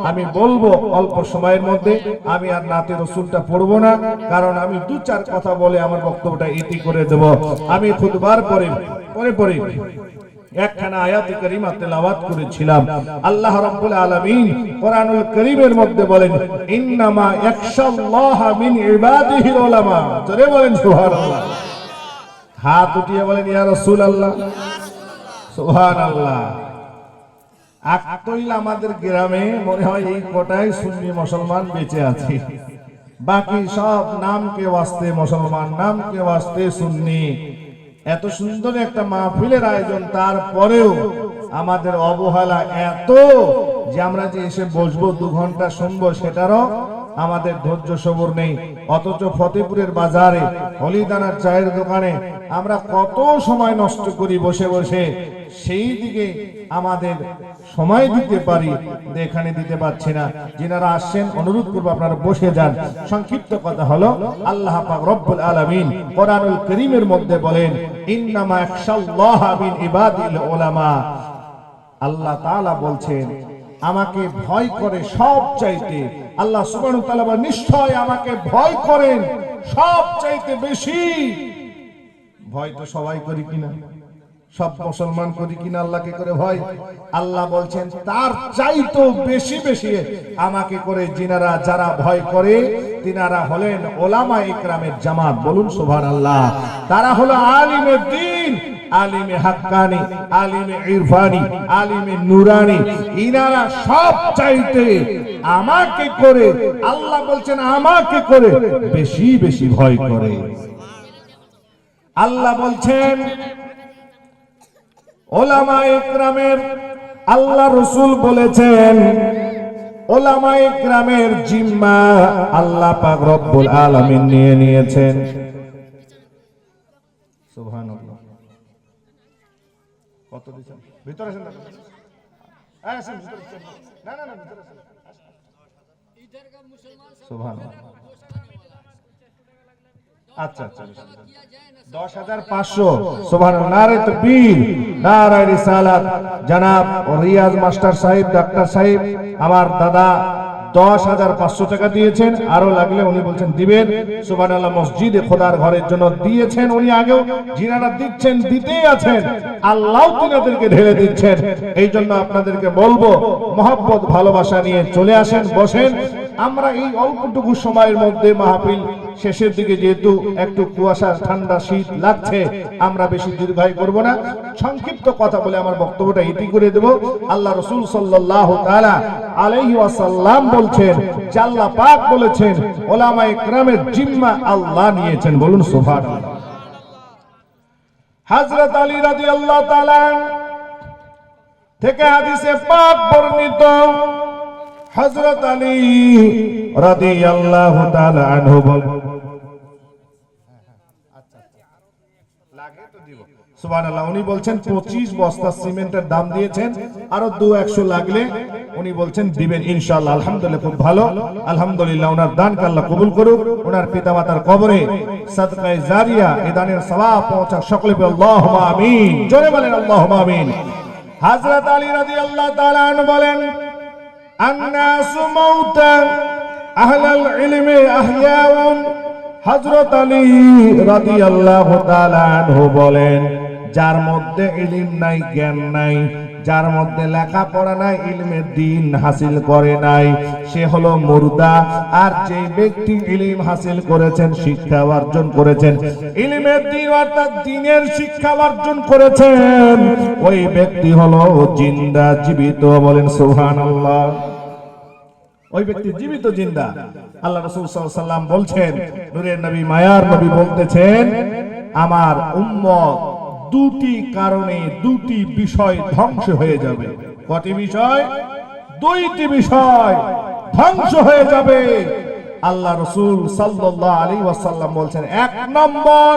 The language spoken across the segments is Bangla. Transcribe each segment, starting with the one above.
আমি বলবো অল্প সময়ের মধ্যে আমি আর নাতে রাসূলটা পড়বো না, কারণ আমি দু চার কথা বলে আমার বক্তব্যটা ইতি করে দেব। আমি খুতবার পরে একখানা আয়াতে কারিমা তেলাওয়াত করেছিলাম। আল্লাহ রাব্বুল আলামিন কোরআনুল কারীমের মধ্যে বলেন, ইন্নামা ইয়াখশাল্লাহা মিন ইবাদিহিল উলামা। জোরে বলেন সুবহানাল্লাহ। হাত উঠিয়ে বলেন ইয়া রাসূলুল্লাহ, সুবহানাল্লাহ। আকতইল আমাদের গ্রামে মনে হয় এই কোটায় সুন্নি মুসলমান বেঁচে আছে, বাকি সব নামকে ওয়াস্তে মুসলমান, নামকে ওয়াস্তে সুন্নি। এত সুন্দর একটা মাহফিলের আয়োজন, তারপরেও আমাদের অবহেলা এত যে আমরা যে এসে বসবো 2 ঘন্টা শুনবো সেটারও আমাদের ধৈর্য সবর নেই। অথচ ফতেপুরের বাজারে হলিদানার চায়ের দোকানে আমরা কত সময় নষ্ট করি বসে বসে, সেই দিকে আমাদের সময় দিতে পারি, এখানে দিতে পারছি না। যিনারা আসছেন অনুরোধ করবো আপনারা বসে যান। সংক্ষিপ্ত কথা হলো, আল্লাহ পাক রব্বুল আলামিন কোরআনুল কারীমের মধ্যে বলেন, ইন্নামা ইয়াখশাল্লাহা মিন ইবাদিল উলামা। আল্লাহ তাআলা বলছেন আমাকে ভয় করে সব চাইতে, আল্লাহ সুবহানাহু ওয়া তাআলা নিশ্চয় আমাকে ভয় করেন সব চাইতে বেশি। ভয় তো সবাই করি কিনা, সব মুসলমান করি কিনা আল্লাহকে করে ভয়? আল্লাহ বলছেন তার চাইতেও বেশি বেশি আমাকে করে যিনারা যারা ভয় করে তিনারা হলেন ওলামা ইকরামের জামাত। বলুন সুবহানাল্লাহ। তারা হলো আলিমে দ্বীন, আলিমে হাক্কানি, আলিমে ইরফানি, আলিমে নুরানি। ইনারা সব চাইতে আমাকে করে, আল্লাহ বলছেন আমাকে করে বেশি বেশি ভয় করে। আল্লাহ বলছেন ওলামা ইকরামের, আল্লাহ রাসূল বলেছেন ওলামা ইকরামের জিম্মা আল্লাহ পাক রব্বুল আলামিন নিয়ে নিয়েছেন। সুবহানাল্লাহ। কত দিছেন? ভিতরে আসেন না, আসেন ভিতরে, না না না ভিতরে আসেন। সুবহানাল্লাহ। আচ্ছা আচ্ছা 10,500। সুবহানাল্লাহ। নারে তাকবীর, নারে রিসালাত। জনাব রিয়াজ মাস্টার সাহেব, ডাক্তার সাহেব, আমার দাদা 10,500 টাকা দিয়েছেন, আরো লাগলে উনি বলছেন দিবেন। সুবহানাল্লাহ। মসজিদে খোদার ঘরের জন্য দিয়েছেন উনি, আগেও যিনারা দিচ্ছেন দিতেই আছেন, আল্লাহ তিনাদেরকে ঢেলে দিচ্ছেন। এই জন্য আপনাদেরকে বলবো মহব্বত ভালোবাসা নিয়ে চলে আসেন, বসেন। আমরা এই অল্পটুকু সময়ের মধ্যে মাহফিল শেষের দিকে, যেহেতু একটু কুয়াশা ঠান্ডা শীত লাগছে, আমরা বেশি দীর্ঘায়ু করব না, সংক্ষিপ্ত কথা বলে আমার বক্তব্যটা ইতি করে দেব। আল্লাহ রাসূল সাল্লাল্লাহু তাআলা আলাইহি ওয়াসাল্লাম বলছেন, আল্লাহ পাক বলেছেন উলামা ইকরামের জিম্মা আল্লাহ নিয়েছেন। বলুন সুবহানাল্লাহ। হযরত আলী রাদিয়াল্লাহু তাআলা থেকে হাদিসে পাক বর্ণিত, হযরত আলী রাদিয়াল্লাহু তাআলা আনহু সুবহানাল্লাহ, উনি বলছেন 25 বস্তা সিমেন্টের দাম দিয়েছেন, আরো 200 লাগলে উনি বলছেন দিবেন ইনশাআল্লাহ। আলহামদুলিল্লাহ, খুব ভালো। আলহামদুলিল্লাহ, ওনার দানকে আল্লাহ কবুল করুক, ওনার পিতামাতার কবরে সাদকায়ে জারিয়া এই দানের সওয়াব পৌঁছা সকলে বলে আল্লাহুম্মা আমিন। জোরে বলেন আল্লাহুম্মা আমিন। হযরত আলী রাদিয়াল্লাহু তাআলা আনহু বলেন, আন-নাসু মাউতা আহলাল ইলমি আহইয়াউন। হযরত আলী রাদিয়াল্লাহু তাআলা আনহু বলেন, যার মধ্যে ইলম নাই, জ্ঞান নাই, যার মধ্যে লেখাপড়া নাই, ইলমের দ্বীন হাসিল করে নাই, সে হলো মুর্দা। আর যে ব্যক্তি ইলম হাসিল করেছেন, শিক্ষা অর্জন করেছেন, ইলমের দ্বীন অর্থাৎ দ্বীনের শিক্ষা অর্জন করেছেন, ওই ব্যক্তি হলো জিন্দা, জীবিত। বলেন সুবহানাল্লাহ। ওই ব্যক্তি জীবিত, জিন্দা। আল্লাহ রাসূল সাল্লাল্লাহু আলাইহি ওয়াসাল্লাম বলছেন, নূরের নবী, মায়ার নবী বলতেছেন, আমার উম্মত দুটি কারণে, দুটি বিষয় ধ্বংস হয়ে যাবে। কটি বিষয়? দুইটি বিষয় ধ্বংস হয়ে যাবে। আল্লাহ রাসূল সাল্লাল্লাহু আলাইহি ওয়াসাল্লাম বলছেন, এক নম্বর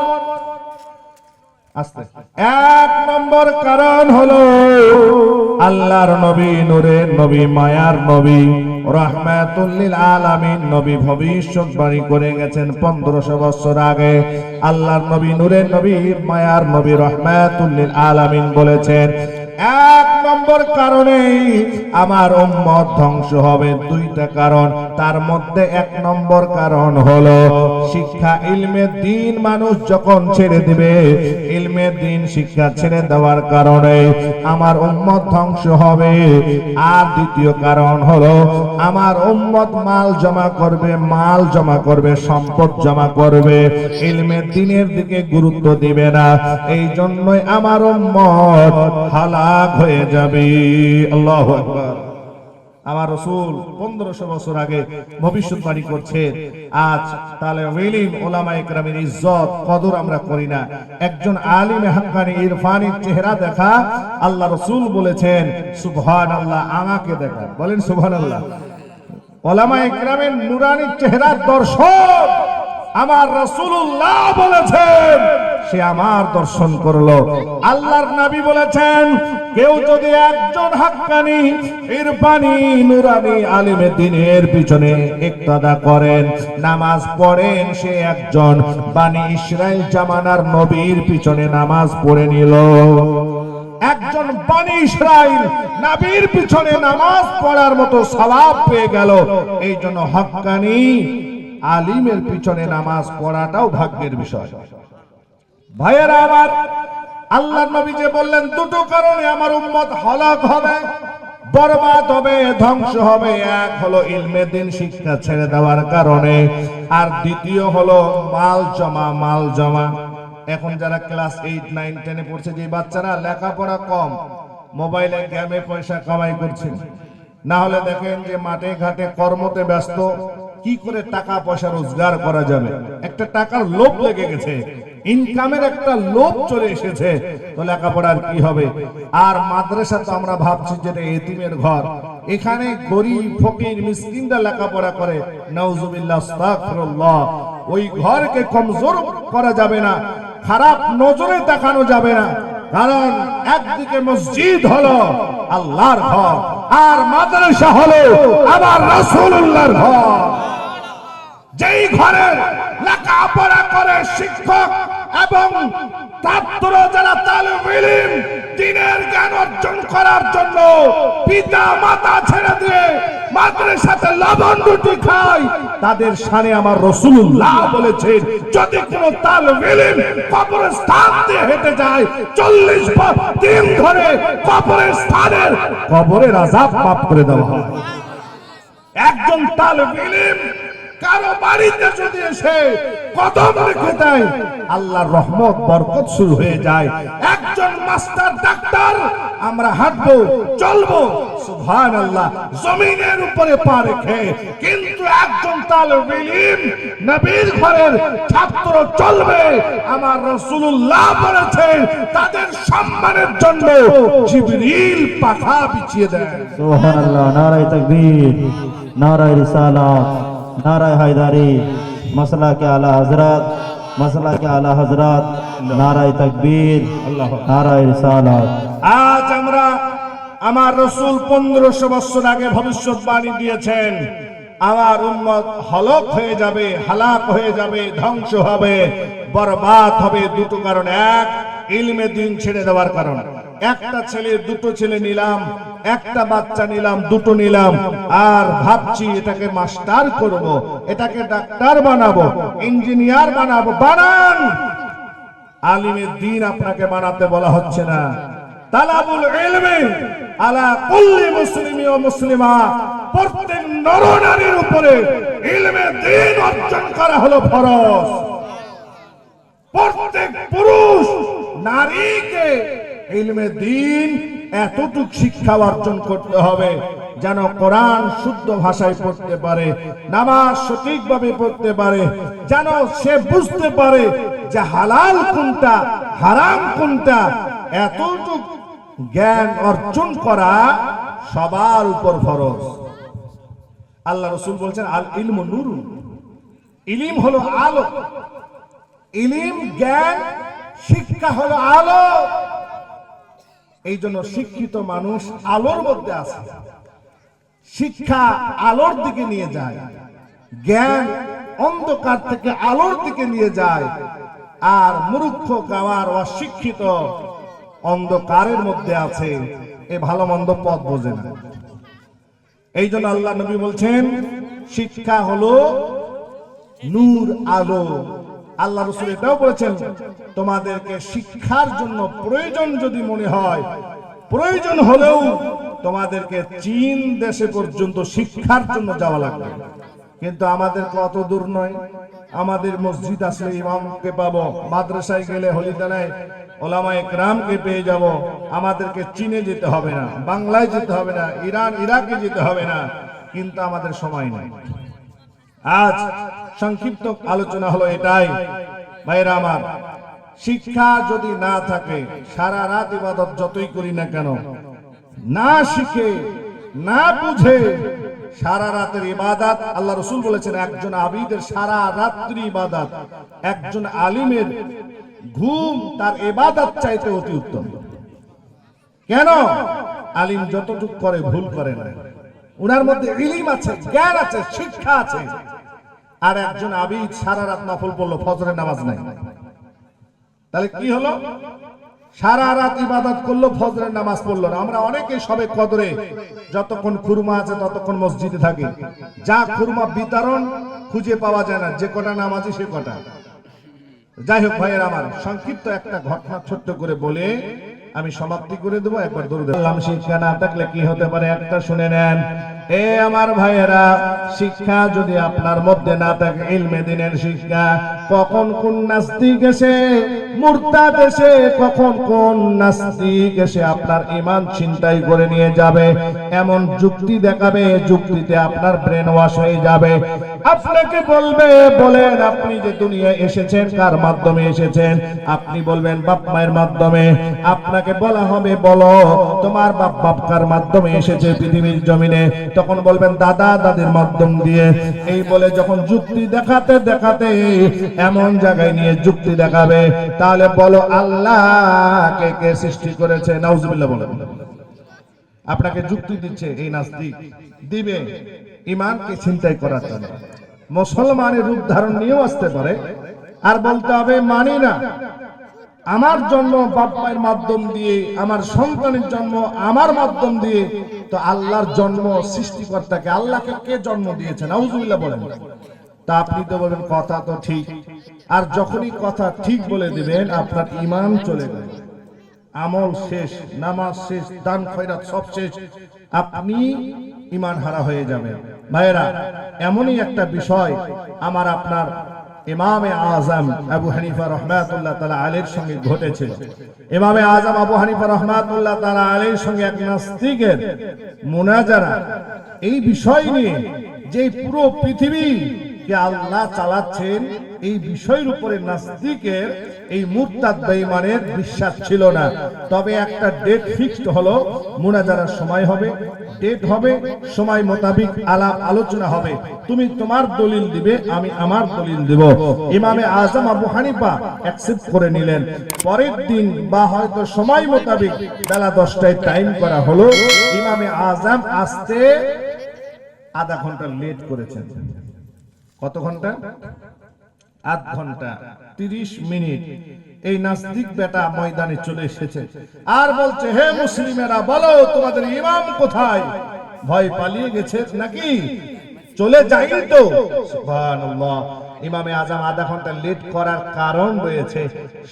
কারণ হলো আল্লাহর নবী, নূরের নবী, মায়ার নবী, রাহমাতুল লিল আলামিন নবী ভবিষ্যৎবাণী করে গেছেন 1500 বছর আগে। আল্লাহর নবী, নূরের নবী, মায়ার নবী, রাহমাতুল লিল আলামিন বলেছেন, এক নম্বর কারণে আমার উম্মত ধ্বংস হবে। দুইটা কারণ, তার মধ্যে এক নম্বর কারণ হলো শিক্ষা ইলমে দ্বীন মানুষ যখন ছেড়ে দিবে, ইলমে দ্বীন শিক্ষা ছেড়ে দেওয়ার কারণে আমার উম্মত ধ্বংস হবে। আর দ্বিতীয় কারণ হলো আমার উম্মত মাল জমা করবে, সম্পদ জমা করবে, ইলমে দ্বীনের দিকে গুরুত্ব দিবে না। এই জন্যই আমার উম্মত হালাক হয়ে যাবে। আল্লাহু আকবার। আমার রাসূল 1500 বছর আগে ভবিষ্যৎবাণী করছে। আজ তালেব ইলম উলামায়ে কেরামের ইজ্জত কদর আমরা করি না। একজন আলিমে হাক্কানি ইরফানি চেহারা দেখা, আল্লাহ রাসূল বলেছেন সুবহানাল্লাহ, আমাকে দেখা, বলেন সুবহানাল্লাহ। উলামায়ে কেরামের নূরানি চেহারার দর্শন আমার রাসূলুল্লাহ বলেছেন, সে আমার দর্শন করলো। আল্লাহর নবী বলেছেন, কেউ যদি একজন হাক্কানি ইরফানি নূরানি আলিমে দ্বীনের পিছনে ইক্তেদা করেন, নামাজ পড়েন, সে একজন বানি ইসরাইল জামানার নবীর পিছনে নামাজ পড়ে নিল। একজন বানি ইসরাইল নবীর পিছনে নামাজ পড়ার মতো সওয়াব পেয়ে গেল। এই জন্য হাক্কানি আলিমের পিছনে নামাজ পড়াটাও ভাগ্যের বিষয়। ভাইয়েরা আমার, আল্লাহর নবী যে বললেন দুটো কারণে আমার উম্মত হালাক হবে, বরবাদ হবে, ধ্বংস হবে। এক হলো ইলমে দ্বীন শিক্ষা ছেড়ে দেওয়ার কারণে, আর দ্বিতীয় হলো মাল জমা। এখন যারা ক্লাস 8, 9, 10 পড়ছে, যে বাচ্চারা লেখাপড়া কম, মোবাইলে গেমে পয়সা কামাই করছে, না হলে দেখেন যে মাঠে ঘাটে কর্মতে ব্যস্ত, কি করে টাকা পয়সা রোজগার করা যাবে, একটা টাকার লোভ লেগে গেছে, ইনকামের একটা লোভ চলে এসেছে, তো লেখাপড়ার কি হবে? আর মাদ্রাসা তো আমরা ভাবছি যেটা এতিমের ঘর, এখানে গরিব ফকির মিসকিনরা লেখাপড়া করে, নাউজুবিল্লাহ আস্তাগফিরুল্লাহ। ওই ঘরকে কমজোর করা যাবে না, খারাপ নজরে দেখানো যাবে না, কারণ একদিকে মসজিদ হলো আল্লাহর ঘর, আর মাদ্রাসা হলো আমার রাসূলুল্লাহর ঘর। যেই ঘরে লেখাপড়া করে শিক্ষক এবং ছাত্র যারা তালেব ইলম দ্বীনের জ্ঞান অর্জন করার জন্য পিতা মাতা ছেড়ে দিয়ে মাদ্রাসাতে লবণ রুটি খায়, তাদের শানে আমার রাসূলুল্লাহ বলেছেন, যদি কোনো তালেব ইলম কবরস্থান দিয়ে হেঁটে যায় 40 দিন ধরে কবরস্থানের কবরের আযাব মাফ করে দেওয়া হয়। একজন তালেব ইলম কারো বাড়িতে যদি এসে কদম রেখে দেয়, আল্লাহর রহমত বরকত শুরু হয়ে যায়। একজন মাস্টার ডাক্তার, আমরা হাঁটবো চলবো সুবহানাল্লাহ জমিনের উপরে পা রেখে, কিন্তু একজন তালেব ইলম নবীর ঘরের ছাত্র চলবে, আমার রাসূলুল্লাহ বলেছেন, তাদের সম্মানের জন্য জিবরিল পাখা বিছিয়ে দেয়। সুবহানাল্লাহ। নারায়ে তাকবীর, নারায়ে রিসালাত, নারায়ে হায়দারি, মাসলা কে আলা হযরত, মাসলা কে আলা হযরত, নারায়ে তাকবীর, নারায়ে রিসালাত। আজ আমরা আমার রাসূল 1500 বছর আগে ভবিষ্যৎবাণী দিয়েছেন, আমার উম্মত হলক হয়ে যাবে, হালাক হয়ে যাবে, ধ্বংস হবে, বরবাদ হবে। দুটো কারণ, এক ইলমে দ্বীন ছেড়ে দেওয়ার কারণ। একটা ছেলে, দুটো ছেলে নিলাম, একটা বাচ্চা নিলাম, দুটো নিলাম, আর ভাবছি এটাকে মাস্টার করব, এটাকে ডাক্তার বানাবো, ইঞ্জিনিয়ার বানাবো। বানান, আলিমে দ্বীন আপনাকে বানাতে বলা হচ্ছে না। তালাবুল ইলমি আলা কুল্লি মুসলিমি ওয়া মুসলিমা, প্রত্যেক নরনারীর উপরে ইলমে দ্বীন অর্জন করা হলো ফরজ। প্রত্যেক পুরুষ নারীকে ইলমে দ্বীন এতটুক শিক্ষা অর্জন করতে হবে যেন কোরআন শুদ্ধ ভাষায় পড়তে পারে, নামাজ সঠিকভাবে পড়তে পারে, যেন সে বুঝতে পারে যে হালাল কোনটা, হারাম কোনটা। এতটুক জ্ঞান অর্জন করা সবার উপর ফরজ। আল্লাহ রাসূল বলছেন, আল ইলমু নূরুন, ইলম হলো আলো, ইলম জ্ঞান শিক্ষা হলো আলো। এই জন্য শিক্ষিত মানুষ আলোর মধ্যে আছে, শিক্ষা আলোর দিকে নিয়ে যায়, জ্ঞান অন্ধকার থেকে আলোর দিকে নিয়ে যায়। আর মূর্খ গাওয়ার অশিক্ষিত অন্ধকারের মধ্যে আছে, এই ভালো মন্দ পথ বোঝে না। এই জন্য আল্লাহ নবী বলছেন শিক্ষা হলো নূর, আলো। আল্লাহ রাসূল এটাও বলেছেন তোমাদেরকে শিক্ষার জন্য প্রয়োজন যদি মনে হয়, প্রয়োজন হলেও তোমাদেরকে চীন দেশে পর্যন্ত শিক্ষার জন্য যাওয়া লাগবে। কিন্তু আমাদের কত দূর নয়, আমাদের মসজিদ আসলে ইমামকে পাবো, মাদ্রাসায় গেলে হলিদানায় ওলামায়ে কেরামকে পেয়ে যাব। আমাদেরকে চীনে যেতে হবে না, বাংলায় যেতে হবে না, ইরান ইরাকে যেতে হবে না, কিন্তু আমাদের সময় নেই। আজ সংক্ষিপ্ত আলোচনা হলো এটাই, ভাইরা আমার, শিক্ষা যদি না থাকে সারা রাত ইবাদত যতই করি না কেন, না শিখে না বুঝে সারা রাতের ইবাদত, আল্লাহ রাসূল বলেছেন একজন আবিদের সারা রাত্রি ইবাদত, একজন আলিমের ঘুম তার ইবাদত চাইতে অতি উত্তম। কেন? আলিম যতটুকু করে ভুল করে না, উনার মধ্যে ইলম আছে, জ্ঞান আছে, শিক্ষা আছে। আর একজন আবিদ সারা রাত নফল পড়লো, ফজরের নামাজ নাই, তাহলে কি হলো? সারা রাত ইবাদত করলো, ফজরের নামাজ পড়লো না। আমরা অনেকেই সবে কদরে যতক্ষণ খুরমা আছে ততক্ষণ মসজিদে থাকি, যা খুরমা বিতরণ খুঁজে পাওয়া যায় না, যে কটা নামাজি সে কটা। যাই হোক ভাইয়ের আমার, সংক্ষিপ্ত একটা ঘটনা ছোট্ট করে বলে আমি সমাপ্তি করে দেবো। একবার দরুদ আল্লাহ। শিক্ষা না থাকলে কি হতে পারে একটা শুনে নেন। এ আমার ভাইয়েরা, শিক্ষা যদি আপনার মধ্যে না থাকে, ইলমে দ্বীনের শিক্ষা, কখন কোন নাস্তিক এসে মুরতাদ এসে, কখন কোন নাস্তিক এসে আপনার ঈমান ছিনতাই করে নিয়ে যাবে, এমন যুক্তি দেখাবে, যুক্তিতে আপনার ব্রেন ওয়াশ হয়ে যাবে। আপনাকে বলবে, বলেন আপনি যে দুনিয়ায় এসেছেন কার মাধ্যমে এসেছেন? আপনি বলবেন বাপ মায়ের মাধ্যমে। আপনাকে বলা হবে বলো তোমার বাপ কার মাধ্যমে এসেছে পৃথিবীর জমিনে? তখন বলবেন দাদা দাদির মাধ্যম দিয়ে। এই বলে যখন যুক্তি দেখাতে দেখাতে এমন জায়গায় নিয়ে যুক্তি দেখাবে, তাহলে বলো আল্লাহকে কে সৃষ্টি করেছে? নাউজুবিল্লাহ বলেন। আপনাকে যুক্তি দিচ্ছে এই নাস্তিক, দিবে ঈমানকে ছিনতাই করার জন্য। মুসলমানের রূপ ধারণ নিয়েও আসতে পারে, আর বলতে হবে মানি না, আমার জন্ম বাপ মায়ের মাধ্যম দিয়ে, আমার সন্তানের জন্ম আমার মাধ্যম দিয়ে, তো আল্লাহর জন্ম সৃষ্টিকর্তাকে, আল্লাহকে কে জন্ম দিয়েছেন? নাউজুবিল্লাহ বলেন। তা আপনি তো বলবেন কথা তো ঠিক, আর যখনই কথা ঠিক বলে দিবেন আপনার ঈমান চলে গেল, আমল শেষ, নামাজ শেষ, দান খয়রাত সব শেষ, আপনি ঈমান হারা হয়ে যাবেন। ভাইয়েরা, এমনই একটা বিষয় আমার আপনার ইমামে আজম আবু হানিফা রাহমাতুল্লাহ তাআলা আলাইহির সঙ্গে ঘটেছিল। ইমামে আজম আবু হানিফা রাহমাতুল্লাহ তাআলা আলাইহির সঙ্গে এক নাস্তিকের মুনাজারা, এই বিষয় নিয়ে যে পুরো পৃথিবী কে আল্লাহ চালাচ্ছেন, এই বিষয়ের উপরে নাস্তিকের, এই মুরতাদ বেঈমানের বিশ্বাস ছিল না। তবে একটা ডেট ফিক্সড হলো, মুনাজারার সময় হবে, ডেট হবে, সময় মোতাবেক আলাপ আলোচনা হবে, তুমি তোমার দলিল দিবে, আমি আমার দলিল দেব। ইমামে আজম আবু হানিফা অ্যাকসেপ্ট করে নিলেন। পরের দিন বা হয়তো সময় মোতাবেক বেলা 10টায় টাইম করা হলো, ইমামে আজম আসতে আধা ঘন্টা লেট করেছেন। কত ঘন্টা? আধ ঘন্টা 30 মিনিট। এই নাস্তিক বেটা ময়দানে চলে এসেছে আর বলছে, হে মুসলিমেরা, বলো তোমাদের ইমাম কোথায়? ভয় পালিয়ে গেছে নাকি? চলে যায়নি তো? সুবহানাল্লাহ। ইমামে আজম আধা ঘন্টা লেট করার কারণ রয়েছে,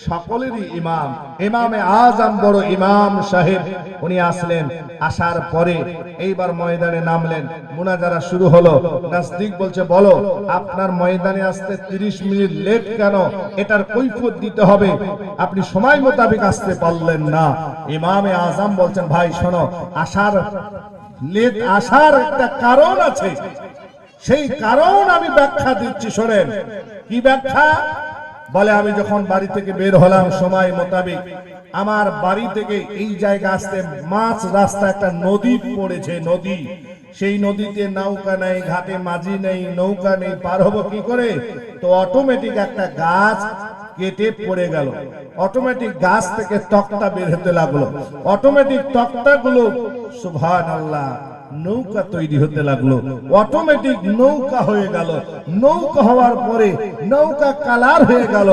সকলেরই ইমাম ইমামে আজম বড় ইমাম সাহেব, উনি আসলেন। আসার পরে এইবার ময়দানে নামলেন, মুনাজারা শুরু হলো। নাস্তিক বলছে, বলো আপনার ময়দানে আসতে 30 মিনিট লেট কেন? এটার কৈফিয়ত দিতে হবে, আপনি সময় মোতাবেক আসতে পারলেন না। ইমামে আজম বলছেন, ভাই শোনো, আসার একটা কারণ আছে, সেই কারণ আমি ব্যাখ্যা দিচ্ছি, শোনেন। কি ব্যাখ্যা? বলে, আমি যখন বাড়ি থেকে বের হলাম সময় মোতাবেক, আমার বাড়ি থেকে এই জায়গা আসতে মাছ রাস্তা একটা নদী পড়েছে, নদী। সেই নদীতে নৌকা নেই, ঘাটে মাঝি নেই, নৌকা নেই, পার হবো কি করে? তো অটোমেটিক একটা গাছ কেটে পড়ে গেল, অটোমেটিক গাছ থেকে তক্তা বের হতে লাগলো, অটোমেটিক তক্তাগুলো সুবহানাল্লাহ নৌকা তৈরি হতে লাগলো, অটোমেটিক নৌকা হয়ে গেল। নৌকা হওয়ার পরে নৌকা কালার হয়ে গেল।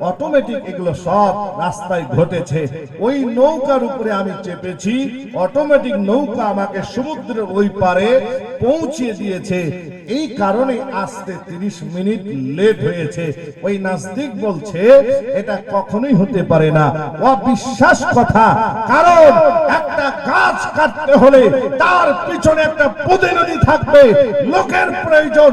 অটোমেটিক এগুলো সব রাস্তায় ঘটেছে। ওই নৌকার উপরে আমি চেপেছি, অটোমেটিক নৌকা আমাকে সমুদ্রের ওই পারে পৌঁছে দিয়েছে। এই কারণে আসতে 30 মিনিট লেট হয়েছে। ওই নাস্তিক বলছে এটা কখনোই হতে পারে না, অবিশ্বাস কথা। কারণ একটা গাছ কাটতে হলে তার পিছনে একটা প্রতিনিধি থাকবে, লোকের প্রয়োজন।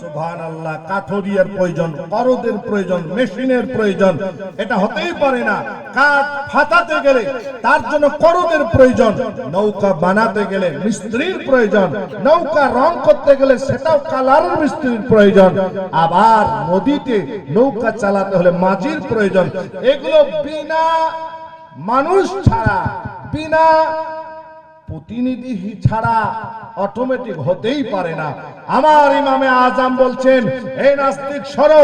সুবহানাল্লাহ, কাঠুরিয়ার প্রয়োজন, করদের প্রয়োজন, মেশিনের প্রয়োজন। এটা হতেই পারে না। কাঠ ফাটাতে গেলে তার জন্য করদের প্রয়োজন, নৌকা বানাতে গেলে মিস্ত্রির প্রয়োজন, নৌকা রং করতে গেলে সেটাও কালারের মিস্ত্রির প্রয়োজন, আবার নদীতে নৌকা চালাতে হলে মাঝির প্রয়োজন। এগুলো বিনা মানুষ ছাড়া, বিনা প্রতিনিধি ছাড়া অটোমেটিক হতেই পারে না। আমার ইমামে আজম বলছেন, এই নাস্তিক সরো,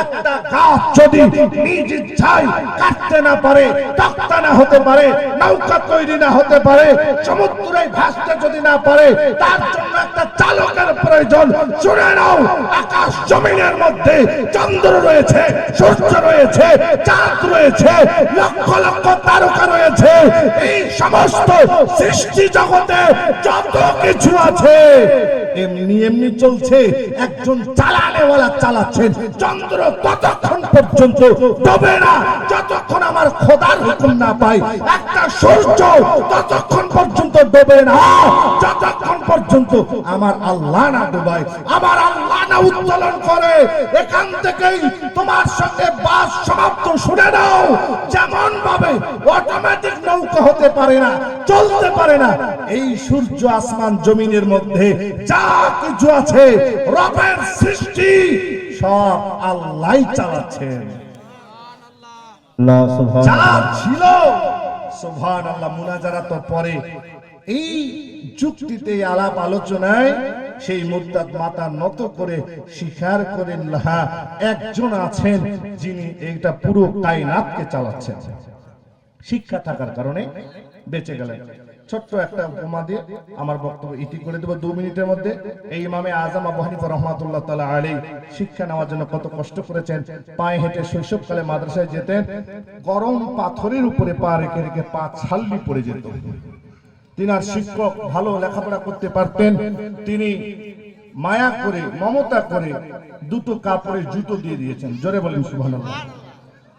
একটা গাছ যদি নিজ ইচ্ছায় কাটতে না পারে, তক্তা না হতে পারে, নৌকা তৈরি না হতে পারে, সমুদ্রে ভাসতে যদি না পারে, তার জন্য একটা চালকের প্রয়োজন। শুনে নাও, আকাশ জমিনের মধ্যে চন্দ্র রয়েছে, সূর্য রয়েছে, চাঁদ রয়েছে, লক্ষ লক্ষ তারকা রয়েছে। এই সমস্ত সৃষ্টি জগতে যত কিছু আছে এমনি এমনি চলছে। একজন চালানেওয়ালা চালাচ্ছেন। চন্দ্র ততক্ষণ পর্যন্ত ডোবে না যতক্ষণ আমার খোদার হুকুম না পাই। একটা সূর্য ততক্ষণ পর্যন্ত ডোবে না যতক্ষণ পর্যন্ত আমার আল্লাহ না ডুবায়, আমার আল্লাহ না উত্তোলন করে। এখান থেকেই তোমার সঙ্গে বাস সমাপ্ত। শুনে নাও, যেমন ভাবে অটোমেটিক নৌকা হতে পারে না, চলতে পারে না, এই সূর্য আসমান জমিনের মধ্যে যা কিছু আছে রবের সৃষ্টি সব আল্লাহ চালাচ্ছেন। যা ছিল সুবহানাল্লাহ। মুনাজারা তো পরে, এই যুক্তিতে আলাপ আলোচনায় সেই মুদ্দাত মাথা নত করে স্বীকার করেন, হ্যাঁ একজন আছেন যিনি এটা পুরো কায়নাতকে চালাচ্ছেন। শিক্ষা থাকার কারণে বেঁচে গেলেন। ছোট্ট একটা উপমা দিয়ে আমার বক্তব্য ইতি করে দেব 2 মিনিটের মধ্যে। এই ইমামে আজম আবু হানিফা রাহমাতুল্লাহ তাআলা আলাইহি শিক্ষা নেওয়ার জন্য কত কষ্ট করেছেন। পায়ে হেঁটে শৈশবকালে মাদ্রাসায় যেতেন, গরম পাথরের উপরে পা রেখে রেখে পা ছাল্লি পড়ে যেত। তিনার শিক্ষক ভালো লেখাপড়া করতে পারতেন, তিনি মায়া করে মমতা করে 2টো কাপড়ের জুতো দিয়ে দিয়েছেন। জোরে বলেন সুবহানাল্লাহ।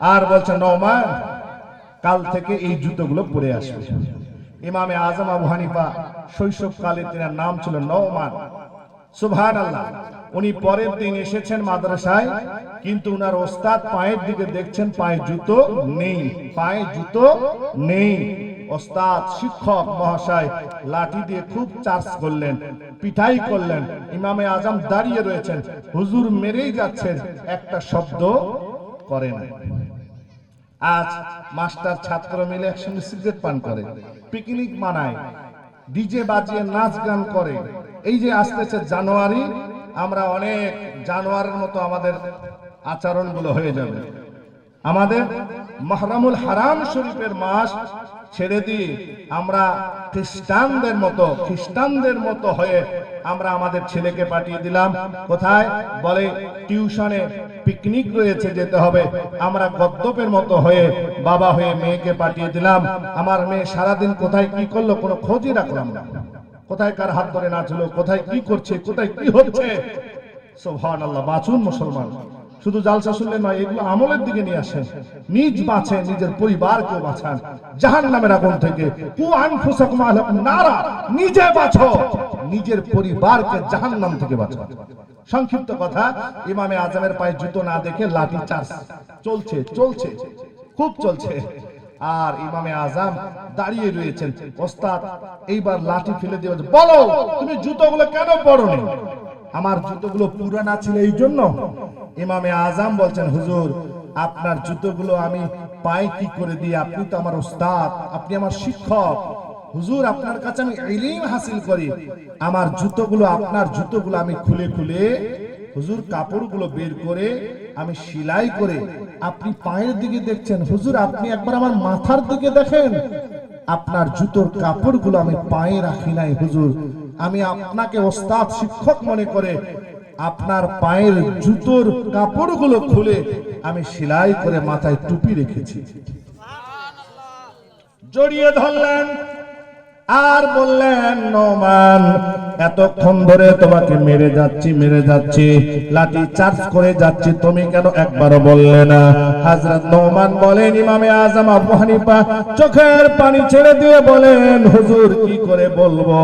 আর বলছেন, নওমান কাল থেকে এই জুতোগুলো পরে আসবে। ইমামে আজম আবু হানিফা শৈশবকালে তিনার নাম ছিল নওমান। সুবহানাল্লাহ। উনি পরের দিন এসেছেন মাদ্রাসায়, কিন্তু উনার ওস্তাদ পায়ের দিকে দেখছেন, পায়ে জুতো নেই, পায়ে জুতো নেই। ওস্তাদ শিক্ষক মহাশয় লাঠি দিয়ে খুব চার্জ করলেন, পিটাই করলেন। ইমামে আজম দাঁড়িয়ে রয়েছেন, হুজুর মেরেই যাচ্ছেন, একটা শব্দ করেন। আজ মাস্টার ছাত্র মিলে একসঙ্গে সিগারেট পান করে, পিকনিক মানায়, ডিজে বাজিয়ে নাচ গান করে। এই যে আসতেছে জানুয়ারি, আমরা অনেক জানুয়ারির মতো আমাদের আচরণগুলো হয়ে যাবে। আমাদের মাহরামুল হারাম শরীফের মাস ছেড়ে দিয়ে আমরা খ্রিস্টানদের মতো হয়ে আমরা আমাদের ছেলেকে পাঠিয়ে দিলাম। কোথায়? বলে টিউশনে পিকনিক রয়েছে, যেতে হবে। আমরা গদ্দপের মতো হয়ে বাবা হয়ে মেয়েকে পাঠিয়ে দিলাম। আমার মেয়ে সারাদিন কোথায় কি করলো কোনো খোঁজই রাখলাম না। কোথায় কার হাত ধরে নাচলো, কোথায় কি করছে, কোথায় কি হচ্ছে। সুবহানাল্লাহ। বাঁচুন মুসলমান। শুধু জালসা শুনলে নয়, এগুলো আমলের দিকে নিয়ে আসেন। নিজ বাঁচেন, নিজের পরিবারকে বাঁচান জাহান্নামের আগুন থেকে। কু আনফুসাকুম আহলাকুম নারা, নিজে বাঁচো, নিজের পরিবারকে জাহান্নাম থেকে বাঁচাও। সংক্ষিপ্ত কথা, ইমামে আজমের পায়ে জুতো না দেখে লাঠি চার্জ চলছে, খুব চলছে। আর ইমামে আজম দাঁড়িয়ে রয়েছেন। ওস্তাদ এইবার লাঠি ফেলে দিয়ে বলছে, বলো তুমি জুতোগুলো কেন পরোনি? আমার জুতোগুলো পুরানা ছিল এই জন্য। ইমামে আজম বলছেন, হুজুর আপনার জুতোগুলো আমি পায়ে কি করে দিই? আপনি তো আমার ওস্তাদ, আপনি আমার শিক্ষক। হুজুর আপনার কাছে আমি ইলম হাসিল করি। আমার জুতোগুলো, আপনার জুতোগুলো আমি খুলে খুলে হুজুর কাপড়গুলো বের করে আমি সেলাই করে আপনি পায়ের দিকে দেখছেন। হুজুর আপনি একবার আমার মাথার দিকে দেখেন, আপনার জুতোর কাপড়গুলো আমি পায়ে রাখি নাই হুজুর, আমি আপনাকে ওস্তাদ শিক্ষক মনে করে আপনার পায়ের জুতোর কাপড়গুলো খুলে আমি সেলাই করে মাথায় টুপি রেখেছি। জড়িয়ে ধরলেন আর বললেন, নোমান এতক্ষণ ধরে তোমাকে মেরে যাচ্ছি, লাঠি চার্জ করে যাচ্ছি, তুমি কেন একবারও বললে না? হযরত নোমান বলেন, ইমামে আজম আবু হানিফা চোখের পানি ছেড়ে দিয়ে বলেন, হুজুর কি করে বলবো?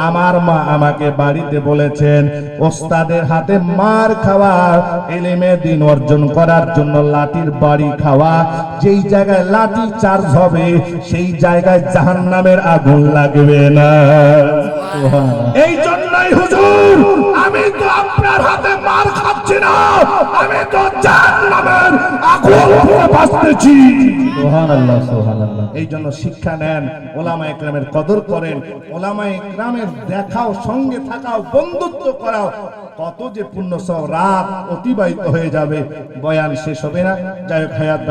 আমার মা আমাকে বাড়িতে বলেছেন ওস্তাদের হাতে মার খাওয়া, ইলমে দ্বীন অর্জন করার জন্য লাঠির বাড়ি খাওয়া, যেই জায়গায় লাঠি চার্জ হবে সেই জায়গায় জাহান্নামের আগুন লাগবে না। এই জন্যই হুজুর আমি তো আপনার হাতে মার খাচ্ছি না, আমি তো জাহান্নামের আগুন থেকে বাঁচতেছি। সুবহানাল্লাহ, সুবহানাল্লাহ। এই জন্য শিক্ষা নেন, ওলামায়ে কেরামের কদর করেন, ওলামায়ে কেরামের দেখাও, সঙ্গে থাকাও, বন্ধুত্ব করাও, কত যে পুণ্য সব রাত অতিবাহিত হয়ে যাবে, বয়ান শেষ হবে না। যাই হোক, হায়াত